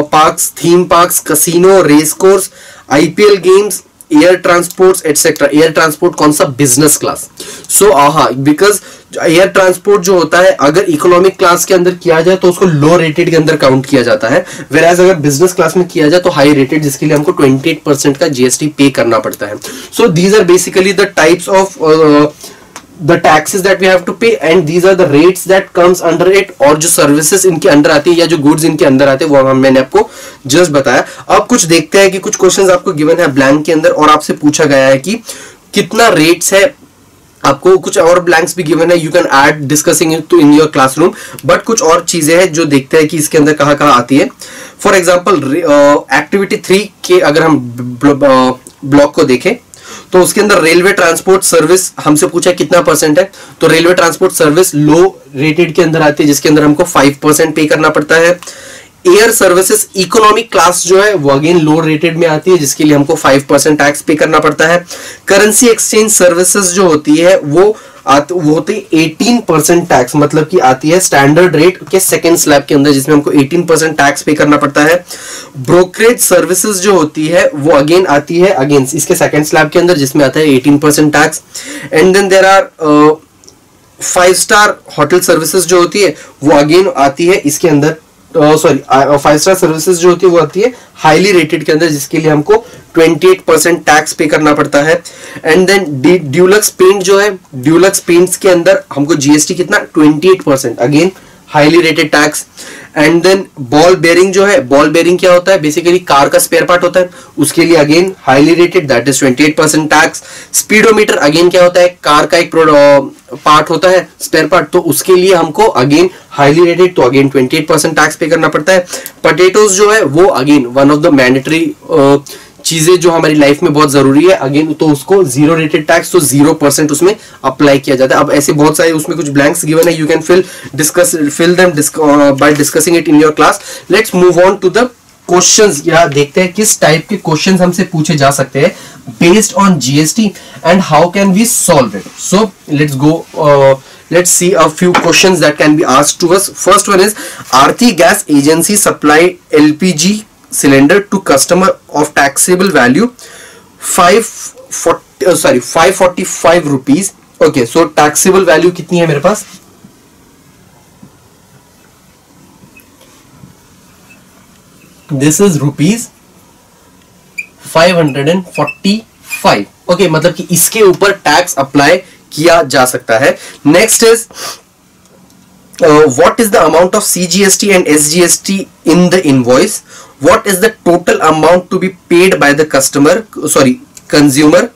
parks, theme parks, casino, race course, IPL games, air transports etc. Air transport कौन सा? Business class. So because air transport जो होता है अगर इकोनॉमिक क्लास के अंदर किया जाए तो उसको लो रेटेड के अंदर काउंट किया जाता है, whereas अगर बिजनेस क्लास में किया जाए तो हाई रेटेड, जिसके लिए हमको 28% का जीएसटी पे करना पड़ता है। So these are basically the types of the taxes that we have to pay and these are the rates that comes under it। और जो services इनके अंदर आती है या जो goods इनके अंदर आते हैं वो मैंने आपको just बताया। अब कुछ देखते हैं कि कुछ क्वेश्चंस आपको गिवन है ब्लैंक के अंदर और आपसे पूछा गया है कि कितना रेट्स है। आपको कुछ और ब्लैंक्स भी गिवन है, you can add discussing it in your classroom, but कुछ और चीजें हैं जो देखते हैं कि इसके अंदर कहाँ कहाँ आती है। फॉर एग्जाम्पल एक्टिविटी 3 के अगर हम ब्लॉक को देखें तो उसके अंदर रेलवे ट्रांसपोर्ट सर्विस हमसे पूछा कितना परसेंट है, तो रेलवे ट्रांसपोर्ट सर्विस लो रेटेड के अंदर आती है, जिसके अंदर हमको 5% पे करना पड़ता है। एयर सर्विसेज इकोनॉमिक क्लास जो है वो अगेन लो रेटेड में आती है, जिसके लिए हमको 5% टैक्स पे करना पड़ता है। करेंसी एक्सचेंज सर्विसेज जो होती है वो होती है 18% टैक्स, मतलब कि आती है स्टैंडर्ड रेट के सेकंड स्लैब के अंदर, जिसमें हमको 18% टैक्स पे करना पड़ता है। ब्रोकरेज सर्विसेज जो होती है वो अगेन आती है इसके सेकंड स्लैब के अंदर, जिसमें आता है 18% tax. And then there are 5-star hotel services जो होती है वो अगेन आती है इसके अंदर सॉरी 5 स्टार सर्विसेज जो होती है वो आती है हाईली रेटेड के अंदर, जिसके लिए हमको 28% टैक्स पे करना पड़ता है। एंड देन ड्यूलक्स पेंट जो है, ड्यूलक्स पेंट्स के अंदर हमको जीएसटी कितना 28%, again highly rated tax. And then ball bearing जो है, बॉल बेयरिंग क्या होता है, बेसिकली कार का स्पेयर पार्ट होता है, उसके लिए again highly rated, that is 28% tax. Speedometer again क्या होता है, कार का एक पार्ट होता है, स्पेयर पार्ट, तो उसके लिए हमको अगेन हाईली रेटेड, तो अगेन 28% टैक्स पे करना पड़ता है। पोटैटोज जो है वो again one of the mandatory चीजें जो हमारी लाइफ में बहुत जरूरी है, अगेन तो उसको जीरो रेटेड टैक्स, तो 0% उसमें अप्लाई किया जाता है। अब ऐसे बहुत सारे उसमें कुछ ब्लैंक्स गिवन है, you can fill them by discussing it in your class. Let's move on to the questions, या देखते हैं किस टाइप के क्वेश्चंस हमसे पूछे जा सकते हैं based on GST and how can we solve it. So let's go, let's see a few questions that can be asked to us. First one is, Aarti Gas Agency supply LPG cylinder to customer of taxable value 545 rupees. Okay, so taxable value कितनी है मेरे पास, this is rupees 545. Okay, मतलब कि इसके ऊपर tax apply किया जा सकता है। Next is what is the amount of CGST and SGST in the invoice, what is the total amount to be paid by the customer, sorry consumer,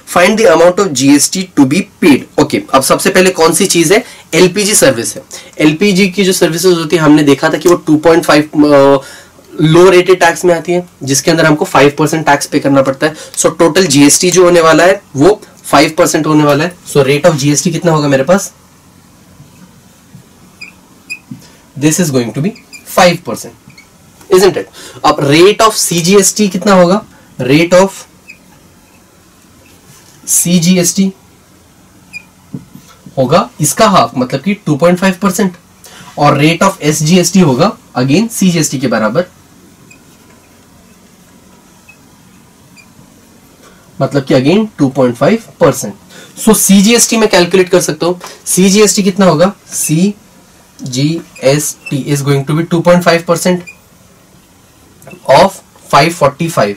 find the amount of GST to be paid. Okay, अब सबसे पहले कौन सी चीज है, LPG service है। LPG की जो services होती है हमने देखा था कि वो 2.5 लो रेटेड टैक्स में आती है, जिसके अंदर हमको 5% टैक्स पे करना पड़ता है। सो टोटल जीएसटी जो होने वाला है वो 5% होने वाला है। सो रेट ऑफ जीएसटी कितना होगा मेरे पास, this is going to be 5%, isn't it. अब रेट ऑफ सीजीएसटी कितना होगा, रेट ऑफ सीजीएसटी होगा इसका हाफ, मतलब कि 2.5%, और रेट ऑफ एसजीएसटी होगा अगेन सीजीएसटी के बराबर, मतलब कि अगेन 2.5%। सो सीजीएसटी में कैलकुलेट कर सकता हूं, सीजीएसटी कितना होगा, CGST is going to be 2.5% of 545।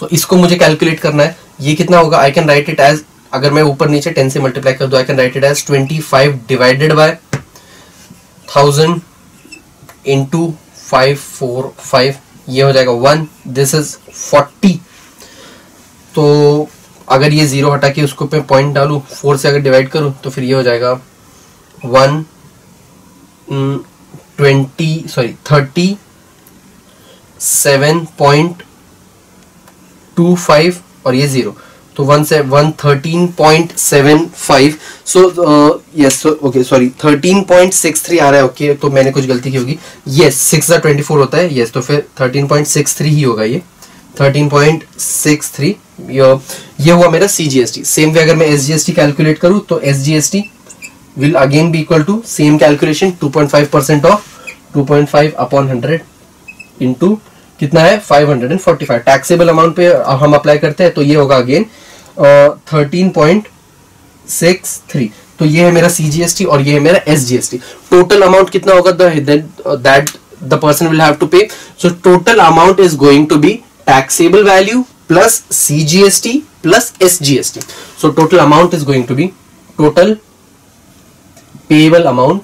So इसको मुझे कैलकुलेट करना है, ये कितना होगा, I can write it as, अगर मैं ऊपर नीचे 10 से मल्टीप्लाई कर दूं, I can write it as 25 divided by 1000 into 545, ये हो जाएगा 1, दिस इज 40। तो अगर ये 0 हटा के उसको पे पॉइंट डालू, 4 से अगर डिवाइड करूं तो फिर ये हो जाएगा 37.25 और ये 0, तो 113.75। सो यस, ओके सॉरी 13.63 आ रहा है। ओके, तो मैंने कुछ गलती की होगी, यस 6/24 होता है, यस, तो फिर 13.63 ही होगा, ये 13.63। ये हुआ मेरा सीजीएसटी। सेम वे अगर मैं एसजीएसटी कैलकुलेट करूं तो SGST will again be equal to same calculation, 2.5% of 2.5 upon 100 into कितना है 545। टैक्सेबल अमाउंट पे हम अप्लाई करते हैं, तो ये होगा अगेन 13.63। तो ये है मेरा सीजीएसटी और ये है मेरा एसजीएसटी। टोटल अमाउंट कितना होगा that the person will have to pay. So total amount is going to be taxable value plus CGST plus SGST. So total amount is going to be, total payable amount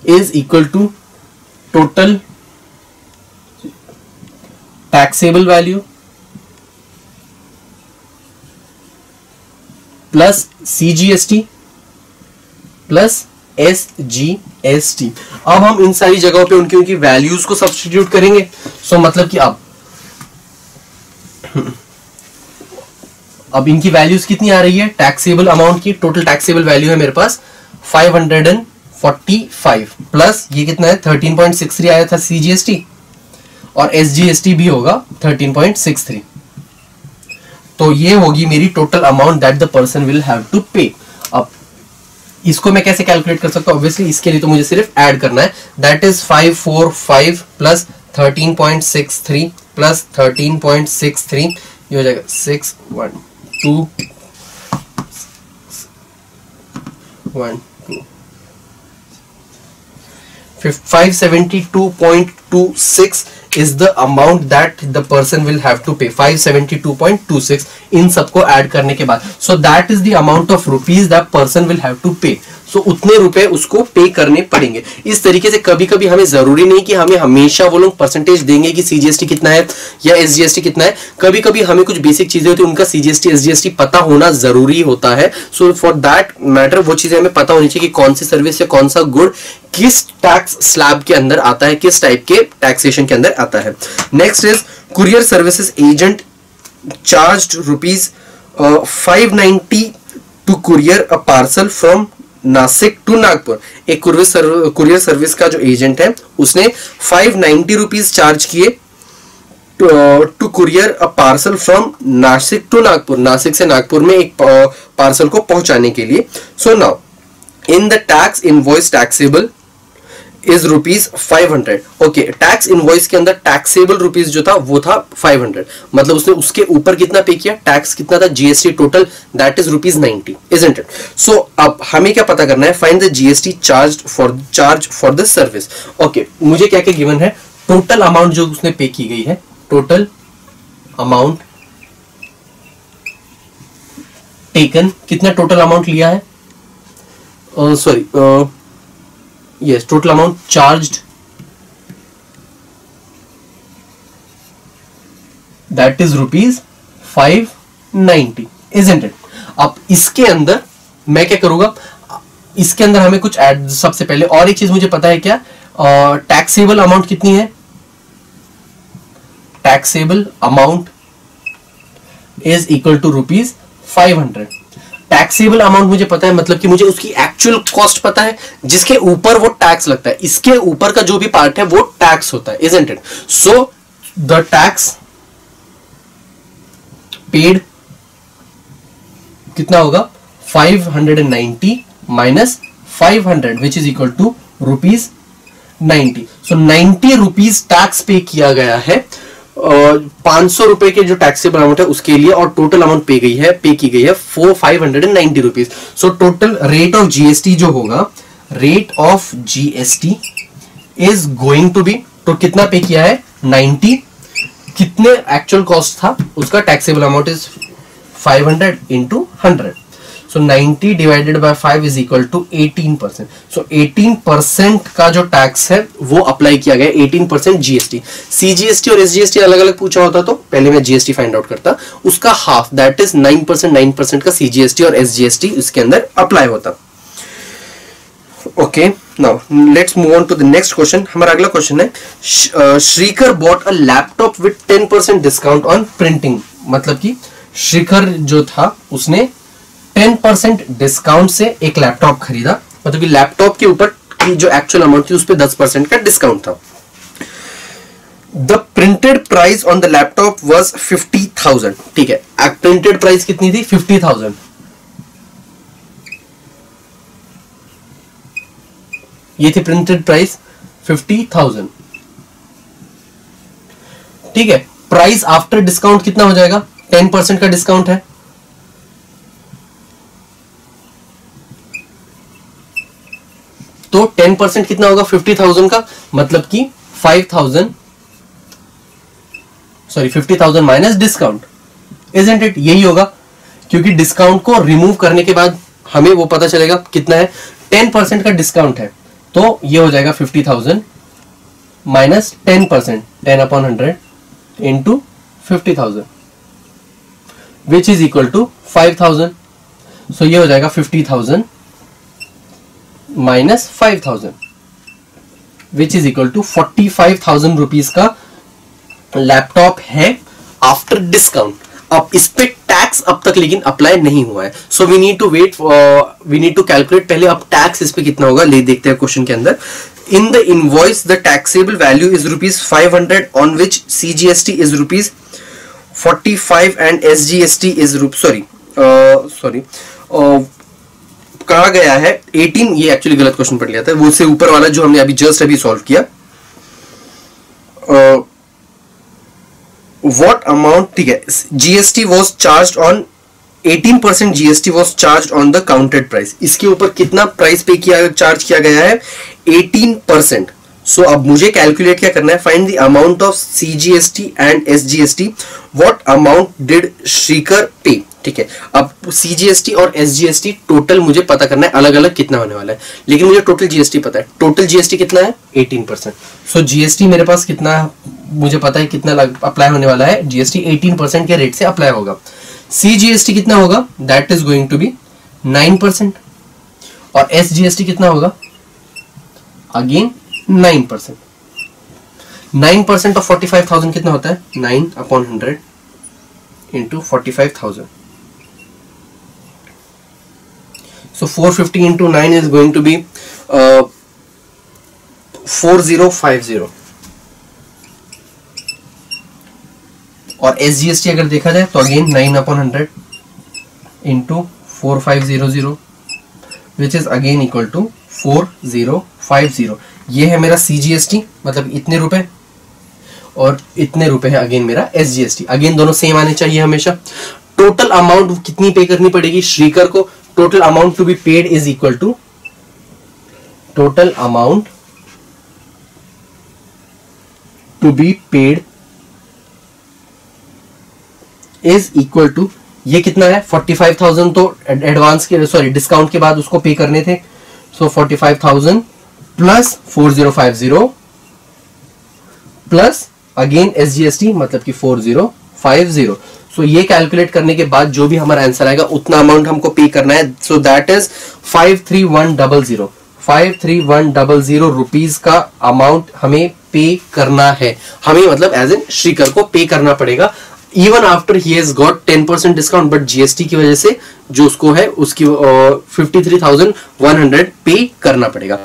is equal to total taxable value plus CGST plus SGST। अब हम इन सारी जगहों पे उनकी values को substitute करेंगे। सो मतलब कि अब इनकी वैल्यूज कितनी आ रही है, टैक्सेबल अमाउंट की टोटल टैक्सेबल वैल्यू है मेरे पास 545 प्लस ये कितना है 13.63 आया था सीजीएसटी, और एसजीएसटी भी होगा 13.63। तो ये होगी मेरी total amount that the person will have to pay. अब इसको मैं कैसे कैलकुलेट कर सकता हूँ, ऑब्वियसली इसके लिए तो मुझे सिर्फ ऐड करना है, दैट इज 545 प्लस 13.63 प्लस 13.63, ये हो जाएगा 612 1 2 572.26 is the amount that the person will have to pay. 572.26 इन सबको ऐड करने के बाद, so that is the amount of rupees that person will have to pay. So उतने रुपए उसको पे करने पड़ेंगे. इस तरीके से कभी कभी हमें जरूरी नहीं कि हमें हमेशा वो लोग परसेंटेज देंगे कि सीजीएसटी कितना है या एसजीएसटी कितना है. कभी कभी हमें कुछ बेसिक चीजें होती है, उनका सीजीएसटी एसजीएसटी पता होना जरूरी होता है. सो फॉर दैट मैटर वो चीजें हमें पता होनी चाहिए कि कौन सी सर्विस या कौन सा गुड किस टैक्स स्लैब के अंदर आता है, किस टाइप के टैक्सेशन के अंदर आता है. Next is courier services agent charged rupees 590 to courier a parcel from Nashik to Nagpur. एक कुरियर सर्विस का जो एजेंट है उसने 590 रुपीज चार्ज किए to courier a parcel from Nashik to Nagpur. Nashik से नागपुर में एक पार्सल को पहुंचाने के लिए. So now in the tax invoice taxable is rupees 500. Okay, tax invoice के अंदर टैक्सेबल रुपीज जो था वो था 500. मतलब उसने उसके ऊपर कितना पे किया, टैक्स कितना था, GST total that is rupees 90, isn't it. So अब हमें क्या पता करना है, find the GST charge for this service. Okay, मुझे क्या क्या गिवन है, टोटल अमाउंट जो उसने पे की गई है, टोटल अमाउंट टेकन, कितना टोटल अमाउंट लिया है, sorry yes, total amount charged, that is rupees 590, isn't it? अब इसके अंदर मैं क्या करूंगा, इसके अंदर हमें कुछ ऐड, सबसे पहले और एक चीज मुझे पता है क्या, टैक्सेबल अमाउंट कितनी है, taxable amount is equal to rupees 500. Taxable amount मुझे पता है, मतलब कि मुझे उसकी एक्चुअल कॉस्ट पता है जिसके ऊपर वो टैक्स लगता है. इसके ऊपर का जो भी पार्ट है वो टैक्स होता है, isn't it. So the tax paid कितना होगा, 590 minus 500 which is equal to rupees 90. So 90 rupees tax pay किया गया है 500 रुपए के जो टैक्सेबल अमाउंट है उसके लिए, और टोटल अमाउंट पे की गई है 590 rupees. So total rate of GST जो होगा, rate of GST is going to be, तो कितना पे किया है 90, कितने एक्चुअल कॉस्ट था उसका, taxable amount is 500 into 100. So 90 divided by 5 is equal to 18%. So 18% का जो टैक्स है वो अप्लाई किया गया, 18% जीएसटी. सीजीएसटी और एसजीएसटी अलग अलग पूछा होता तो पहले मैं जीएसटी फाइंड आउट करता, उसका हाफ दैट इज 9% का सीजीएसटी और एसजीएसटी इसके अंदर अप्लाई होता. Okay, now let's move on to the next question. हमारा अगला क्वेश्चन है, Shrikar bought a laptop with 10% discount on printing. मतलब कि श्रीकर जो था उसने 10% डिस्काउंट से एक लैपटॉप खरीदा, मतलब कि लैपटॉप के ऊपर की जो एक्चुअल अमाउंट थी उस पे 10% का डिस्काउंट था. The printed price on the laptop was 50,000. ठीक है, प्रिंटेड प्राइस कितनी थी, 50,000. ये थी प्रिंटेड प्राइस 50,000. ठीक है, प्राइस आफ्टर डिस्काउंट कितना हो जाएगा, 10% का डिस्काउंट है, तो 10% कितना होगा 50,000 का, मतलब कि 50,000 माइनस डिस्काउंट, इजंट इट, यही होगा. क्योंकि डिस्काउंट को रिमूव करने के बाद हमें वो पता चलेगा कितना है, 10% का डिस्काउंट है तो ये हो जाएगा 50,000 minus 10%, 10/100 into 50,000 which is equal to 5,000. So ये हो जाएगा 50,000 minus 5,000 which is equal to 45,000 rupees का लैपटॉप है आफ्टर डिस्काउंट. अब इस पे टैक्स अब तक लेकिन अप्लाई नहीं हुआ है, so we need to wait, we need to calculate पहले अब टैक्स इस पे कितना होगा, ले देखते हैं क्वेश्चन के अंदर. इन the invoice the taxable value is rupees 500 on which CGST is rupees 45 and SGST is sorry कहा गया है 18. ये एक्चुअली गलत क्वेश्चन पढ़ लिया था, वो से ऊपर वाला जो हमने अभी सॉल्व किया. व्हाट अमाउंट, ठीक है, GST was charged on 18% GST was charged on the counted price. इसके ऊपर कितना प्राइस पे चार्ज किया गया है? 18%. सो अब मुझे कैलकुलेट क्या करना है? Find the amount of CGST and SGST. What amount did Shrikar pay? ठीक है, अब CGST और SGST टोटल मुझे पता करना है अलग अलग कितना होने वाला है, लेकिन मुझे टोटल GST पता है. टोटल GST कितना है? 18%. सो GST मेरे पास कितना, मुझे पता है कितना अप्लाई होने वाला है. GST 18% के रेट से अप्लाई होगा. CGST कितना होगा? That is going to be 9%. और SGST कितना होगा? अगेन 9%. 9% ऑफ 45,000 कितना होता है? 9/100 into 45,000. So 450 into 9 is going to be 4050. और SGST अगर देखा जाए तो again 9/100 into 4500 which is again equal to 4050. ये है मेरा CGST, मतलब इतने रुपए, और इतने रुपए है अगेन मेरा SGST. अगेन दोनों सेम आने चाहिए हमेशा. टोटल अमाउंट कितनी पे करनी पड़ेगी श्रीकर को? Total amount to be paid is equal to total amount to be paid is equal to, ये कितना है? 45,000 तो एडवांस के, सॉरी डिस्काउंट के बाद उसको पे करने थे. सो 45,000 प्लस 4050 प्लस अगेन SGST, मतलब कि 4050. सो ये कैलकुलेट करने के बाद जो भी हमारा आंसर आएगा उतना अमाउंट हमको पे करना है. So that is 53100. 53100 रुपीज का अमाउंट हमें पे करना है. हमें मतलब एज एन श्रीकर को पे करना पड़ेगा. Even after he has got 10% discount, but GST की वजह से जो उसको है उसकी 53,100 पे करना पड़ेगा.